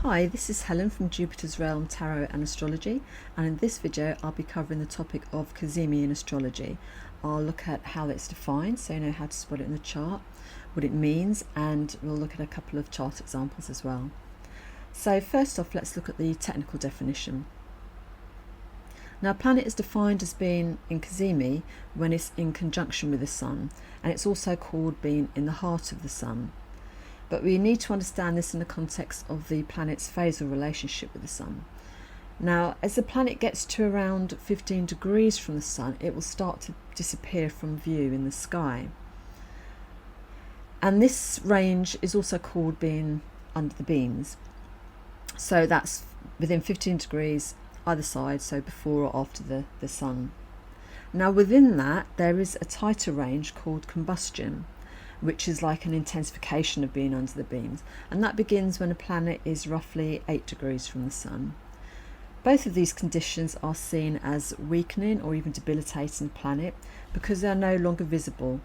Hi, this is Helen from Jupiter's Realm Tarot and Astrology, and in this video I'll be covering the topic of Kazimi in astrology. I'll look at how it's defined, so you know how to spot it in the chart, what it means, and we'll look at a couple of chart examples as well. So first off, let's look at the technical definition. Now, a planet is defined as being in Kazimi when it's in conjunction with the Sun, and it's also called being in the heart of the Sun. But we need to understand this in the context of the planet's phasal relationship with the Sun. Now, as the planet gets to around 15 degrees from the Sun, it will start to disappear from view in the sky. And this range is also called being under the beams. So that's within 15 degrees either side, so before or after the Sun. Now, within that, there is a tighter range called combustion, which is like an intensification of being under the beams, and that begins when a planet is roughly 8 degrees from the Sun. Both of these conditions are seen as weakening or even debilitating the planet because they are no longer visible.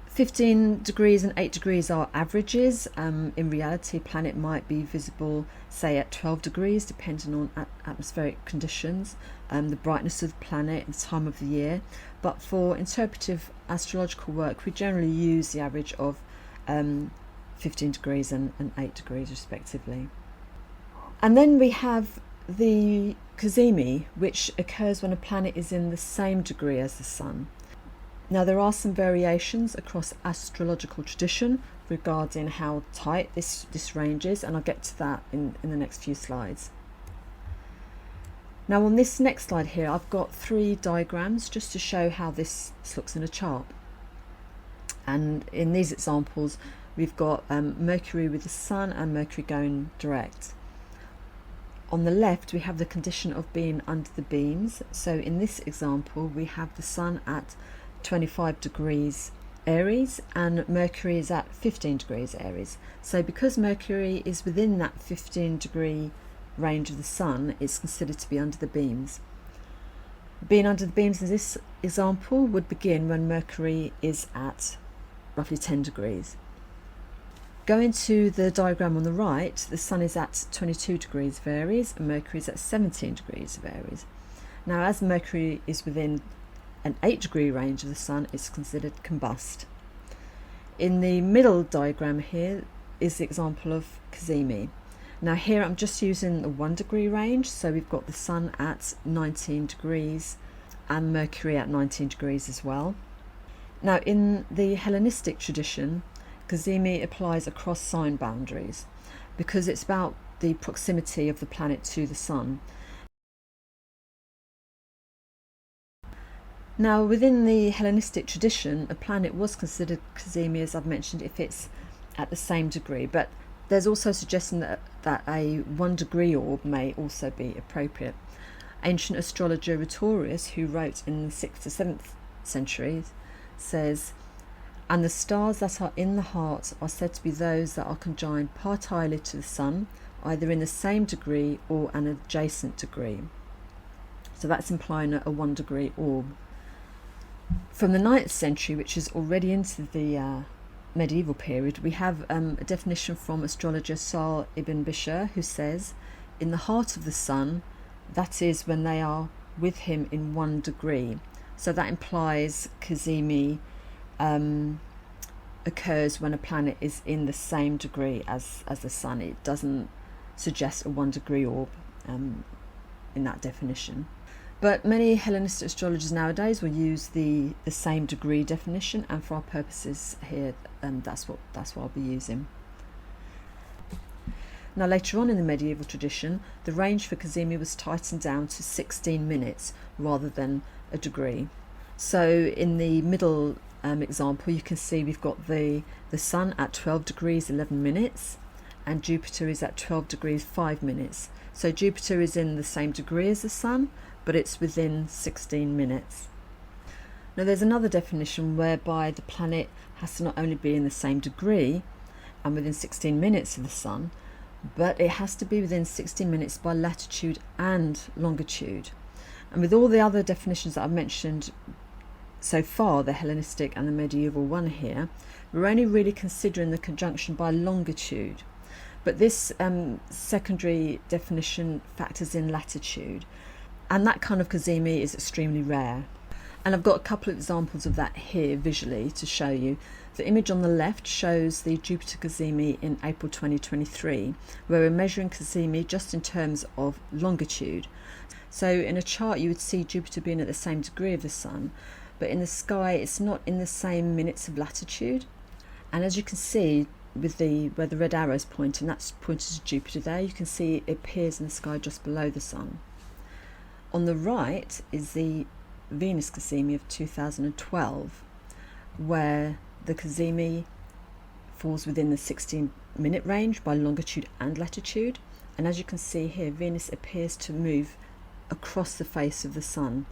15 degrees and 8 degrees are averages. In reality, a planet might be visible, say, at 12 degrees, depending on atmospheric conditions, the brightness of the planet, and the time of the year. But for interpretive astrological work, we generally use the average of 15 degrees and 8 degrees, respectively. And then we have the Cazimi, which occurs when a planet is in the same degree as the Sun. Now, there are some variations across astrological tradition regarding how tight this range is, and I'll get to that in the next few slides. Now, on this next slide here, I've got 3 diagrams just to show how this looks in a chart. And in these examples, we've got Mercury with the Sun and Mercury going direct. On the left, we have the condition of being under the beams. So in this example, we have the Sun at 25 degrees Aries and Mercury is at 15 degrees Aries. So because Mercury is within that 15 degree range of the Sun, it's considered to be under the beams. Being under the beams in this example would begin when Mercury is at roughly 10 degrees. Going to the diagram on the right, the Sun is at 22 degrees of Aries and Mercury is at 17 degrees of Aries. Now, as Mercury is within an 8 degree range of the Sun, is considered combust. In the middle diagram here is the example of Kazimi. Now here I'm just using the 1 degree range, so we've got the Sun at 19 degrees and Mercury at 19 degrees as well. Now, in the Hellenistic tradition, Kazimi applies across sign boundaries because it's about the proximity of the planet to the Sun. Now, within the Hellenistic tradition, a planet was considered Kazimi, as I've mentioned, if it's at the same degree, but there's also a suggestion that a 1 degree orb may also be appropriate. Ancient astrologer Rhetorius, who wrote in the 6th to 7th centuries, says, "And the stars that are in the heart are said to be those that are conjoined parallelly to the Sun, either in the same degree or an adjacent degree." So that's implying a 1 degree orb. From the 9th century, which is already into the medieval period, we have a definition from astrologer Sal ibn Bishar, who says, "In the heart of the Sun, that is when they are with him in 1 degree." So that implies Kazimi occurs when a planet is in the same degree as the Sun. It doesn't suggest a 1 degree orb in that definition. But many Hellenistic astrologers nowadays will use the same degree definition, and for our purposes here, that's what I'll be using. Now, later on in the medieval tradition, the range for Kazimi was tightened down to 16 minutes rather than a degree. So in the middle example, you can see we've got the Sun at 12 degrees 11 minutes and Jupiter is at 12 degrees 5 minutes. So Jupiter is in the same degree as the Sun, but it's within 16 minutes. Now, there's another definition whereby the planet has to not only be in the same degree and within 16 minutes of the Sun, but it has to be within 16 minutes by latitude and longitude. And with all the other definitions that I've mentioned so far, the Hellenistic and the medieval one here, we're only really considering the conjunction by longitude. But this secondary definition factors in latitude, and that kind of Kazimi is extremely rare. And I've got a couple of examples of that here visually to show you. The image on the left shows the Jupiter Cazimi in April 2023, where we're measuring Cazimi just in terms of longitude. So in a chart you would see Jupiter being at the same degree of the Sun, but in the sky it's not in the same minutes of latitude. And as you can see with where the red arrow is pointing, that's pointed to Jupiter there, you can see it appears in the sky just below the Sun. On the right is the Venus Cazimi of 2012, where the Kazimi falls within the 16-minute range by longitude and latitude, and as you can see here, Venus appears to move across the face of the Sun.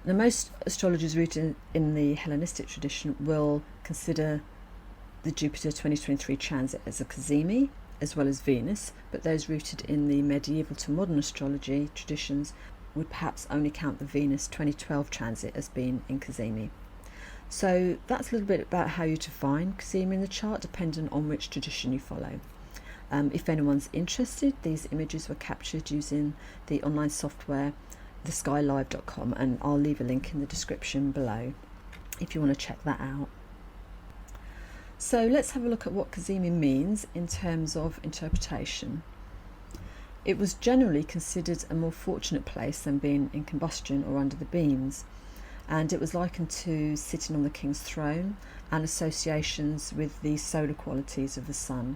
Now, most astrologers rooted in the Hellenistic tradition will consider the Jupiter 2023 transit as a Kazimi as well as Venus, but those rooted in the medieval to modern astrology traditions would perhaps only count the Venus 2012 transit as being in Kazimi. So that's a little bit about how you define Kazimi in the chart, depending on which tradition you follow. If anyone's interested, these images were captured using the online software theskylive.com, and I'll leave a link in the description below if you want to check that out. So let's have a look at what Kazimi means in terms of interpretation. It was generally considered a more fortunate place than being in combustion or under the beams, and it was likened to sitting on the king's throne and associations with the solar qualities of the Sun.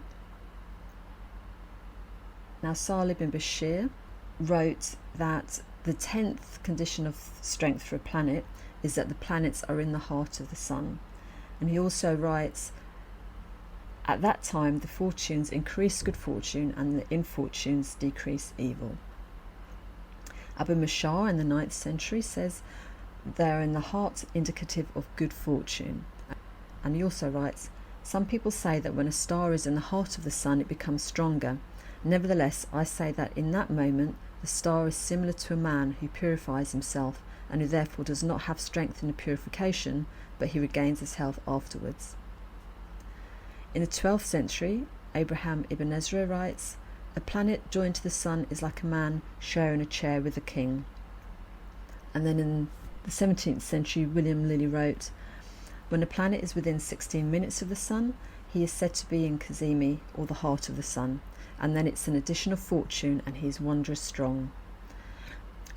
Now, Salih bin Bashir wrote that the 10th condition of strength for a planet is that the planets are in the heart of the Sun. And he also writes, at that time the fortunes increase good fortune and the infortunes decrease evil. Abu Mashar in the 9th century says they are in the heart indicative of good fortune. And he also writes, some people say that when a star is in the heart of the Sun it becomes stronger. Nevertheless, I say that in that moment the star is similar to a man who purifies himself and who therefore does not have strength in the purification, but he regains his health afterwards. In the 12th century, Abraham ibn Ezra writes, a planet joined to the Sun is like a man sharing a chair with a king. And then in the 17th century, William Lilly wrote, when a planet is within 16 minutes of the Sun, he is said to be in Kazimi, or the heart of the Sun, and then it's an additional fortune and he is wondrous strong.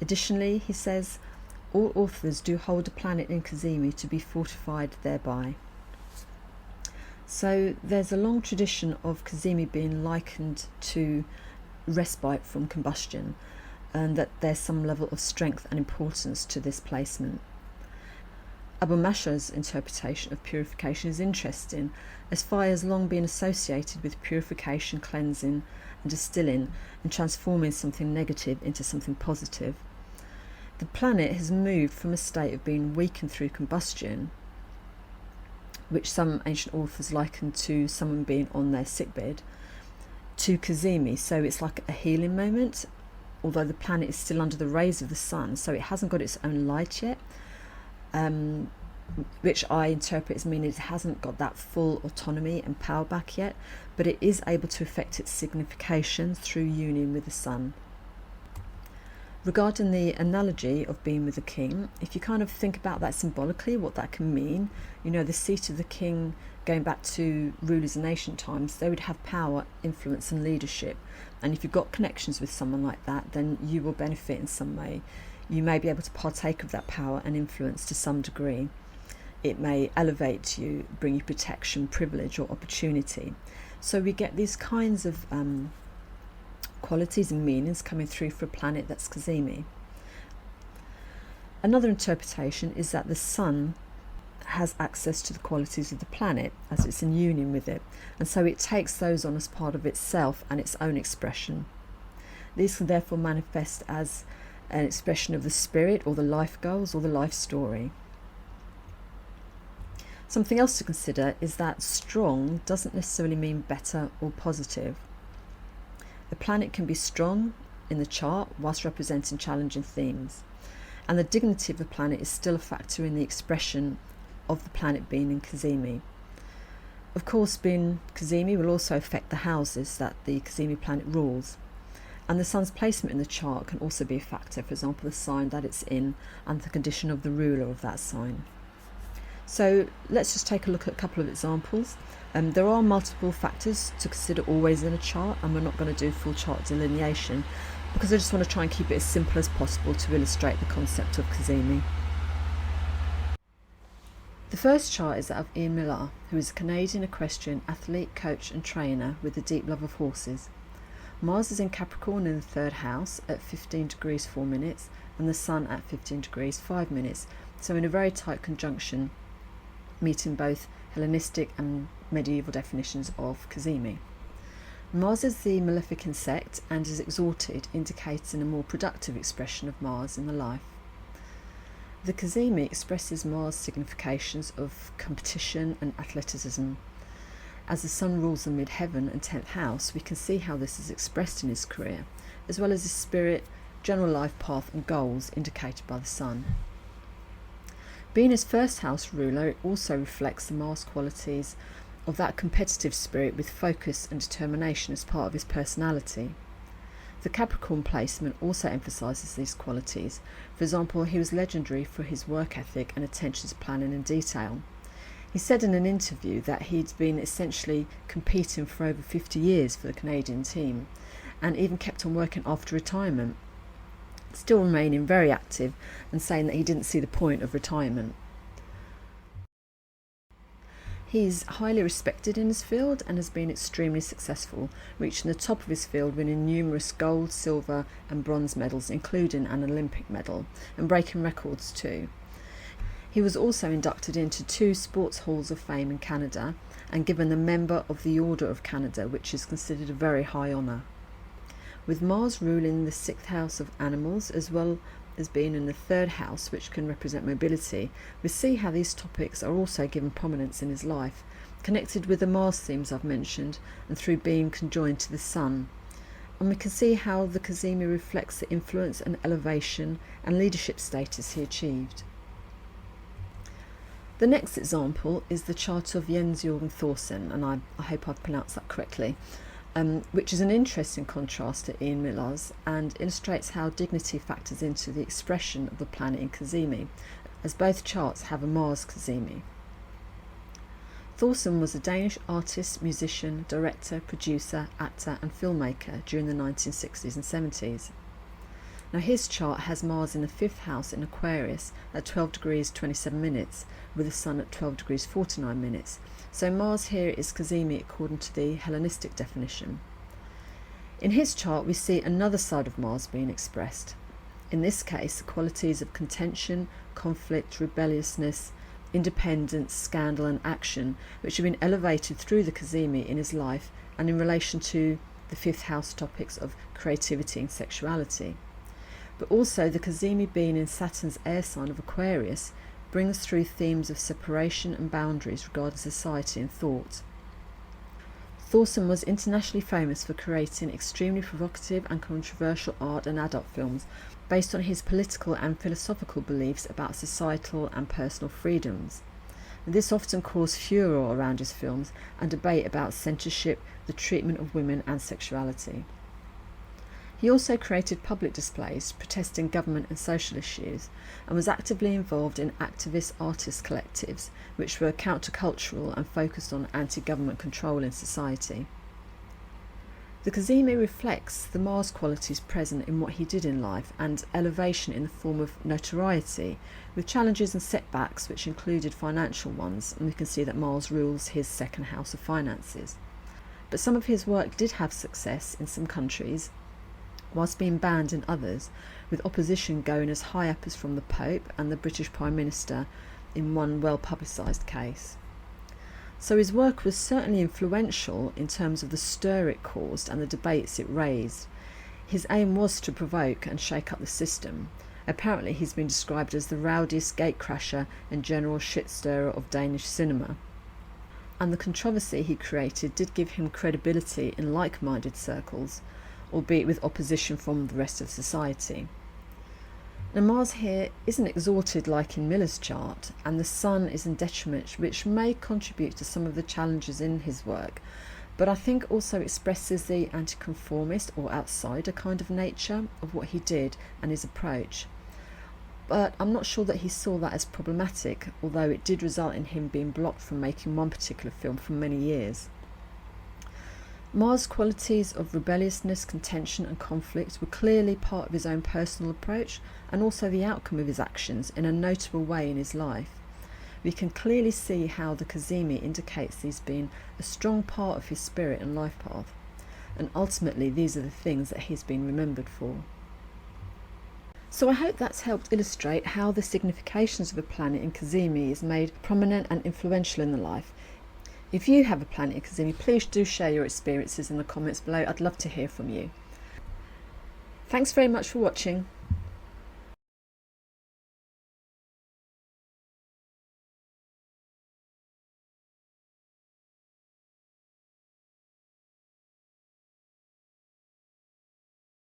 Additionally, he says, all authors do hold a planet in Kazimi to be fortified thereby. So there's a long tradition of Kazimi being likened to respite from combustion, and that there's some level of strength and importance to this placement. Abu Mashar's interpretation of purification is interesting, as fire has long been associated with purification, cleansing and distilling and transforming something negative into something positive. The planet has moved from a state of being weakened through combustion, which some ancient authors likened to someone being on their sickbed, to Kazimi. So it's like a healing moment, although the planet is still under the rays of the Sun, so it hasn't got its own light yet, which I interpret as meaning it hasn't got that full autonomy and power back yet, but it is able to affect its signification through union with the Sun. Regarding the analogy of being with the king, if you kind of think about that symbolically, what that can mean, you know, the seat of the king, going back to rulers in ancient times, they would have power, influence and leadership, and if you've got connections with someone like that, then you will benefit in some way. You may be able to partake of that power and influence to some degree. It may elevate you, bring you protection, privilege or opportunity. So we get these kinds of qualities and meanings coming through for a planet that's Kazimi. Another interpretation is that the Sun has access to the qualities of the planet as it's in union with it, and so it takes those on as part of itself and its own expression. These can therefore manifest as an expression of the spirit or the life goals or the life story. Something else to consider is that strong doesn't necessarily mean better or positive. A planet can be strong in the chart whilst representing challenging themes, and the dignity of the planet is still a factor in the expression of the planet being in Kazimi. Of course, being Kazimi will also affect the houses that the Kazimi planet rules. And the sun's placement in the chart can also be a factor, for example, the sign that it's in and the condition of the ruler of that sign. So let's just take a look at a couple of examples. There are multiple factors to consider always in a chart, and we're not going to do full chart delineation because I just want to try and keep it as simple as possible to illustrate the concept of Kazimi. The first chart is that of Ian Millar, who is a Canadian equestrian athlete, coach and trainer with a deep love of horses. Mars is in Capricorn in the 3rd house at 15 degrees 4 minutes and the Sun at 15 degrees 5 minutes, so in a very tight conjunction, meeting both Hellenistic and medieval definitions of Kazimi. Mars is the malefic insect and is exalted, indicating a more productive expression of Mars in the life. The Kazimi expresses Mars' significations of competition and athleticism. As the Sun rules the mid-heaven and 10th house, we can see how this is expressed in his career, as well as his spirit, general life path and goals indicated by the Sun. Being his 1st house ruler, it also reflects the Mars qualities of that competitive spirit with focus and determination as part of his personality. The Capricorn placement also emphasises these qualities. For example, he was legendary for his work ethic and attention to planning and detail. He said in an interview that he'd been essentially competing for over 50 years for the Canadian team and even kept on working after retirement, still remaining very active and saying that he didn't see the point of retirement. He's highly respected in his field and has been extremely successful, reaching the top of his field, winning numerous gold, silver and bronze medals, including an Olympic medal, and breaking records too. He was also inducted into 2 sports halls of fame in Canada and given the Member of the Order of Canada, which is considered a very high honour. With Mars ruling the 6th house of animals, as well as being in the 3rd house, which can represent mobility, we see how these topics are also given prominence in his life, connected with the Mars themes I've mentioned and through being conjoined to the Sun. And we can see how the Kazimi reflects the influence and elevation and leadership status he achieved. The next example is the chart of Jens Jørgen Thorson, and I hope I've pronounced that correctly, which is an interesting contrast to Ian Millar's and illustrates how dignity factors into the expression of the planet in Kazimi, as both charts have a Mars Kazimi. Thorson was a Danish artist, musician, director, producer, actor and filmmaker during the 1960s and 70s. Now his chart has Mars in the 5th house in Aquarius at 12 degrees 27 minutes with the Sun at 12 degrees 49 minutes. So Mars here is Kazimi according to the Hellenistic definition. In his chart we see another side of Mars being expressed. In this case, the qualities of contention, conflict, rebelliousness, independence, scandal and action, which have been elevated through the Kazimi in his life and in relation to the 5th house topics of creativity and sexuality. But also the Kazimi being in Saturn's air sign of Aquarius brings through themes of separation and boundaries regarding society and thought. Thorson was internationally famous for creating extremely provocative and controversial art and adult films based on his political and philosophical beliefs about societal and personal freedoms. And this often caused furore around his films and debate about censorship, the treatment of women and sexuality. He also created public displays protesting government and social issues and was actively involved in activist artist collectives which were countercultural and focused on anti-government control in society. The Kazimi reflects the Mars qualities present in what he did in life and elevation in the form of notoriety, with challenges and setbacks which included financial ones, and we can see that Mars rules his 2nd house of finances. But some of his work did have success in some countries, whilst being banned in others, with opposition going as high up as from the Pope and the British Prime Minister in one well-publicised case. So his work was certainly influential in terms of the stir it caused and the debates it raised. His aim was to provoke and shake up the system. Apparently he's been described as the rowdiest gatecrasher and general shit-stirrer of Danish cinema. And the controversy he created did give him credibility in like-minded circles, albeit with opposition from the rest of society. Now Mars here isn't exalted like in Miller's chart, and the Sun is in detriment, which may contribute to some of the challenges in his work, but I think also expresses the anticonformist or outsider kind of nature of what he did and his approach. But I'm not sure that he saw that as problematic, although it did result in him being blocked from making one particular film for many years. Mars' qualities of rebelliousness, contention and conflict were clearly part of his own personal approach and also the outcome of his actions in a notable way in his life. We can clearly see how the Kazimi indicates these being a strong part of his spirit and life path, and ultimately these are the things that he's been remembered for. So I hope that's helped illustrate how the significations of a planet in Kazimi is made prominent and influential in the life. If you have a planet in Kazimi, please do share your experiences in the comments below. I'd love to hear from you. Thanks very much for watching.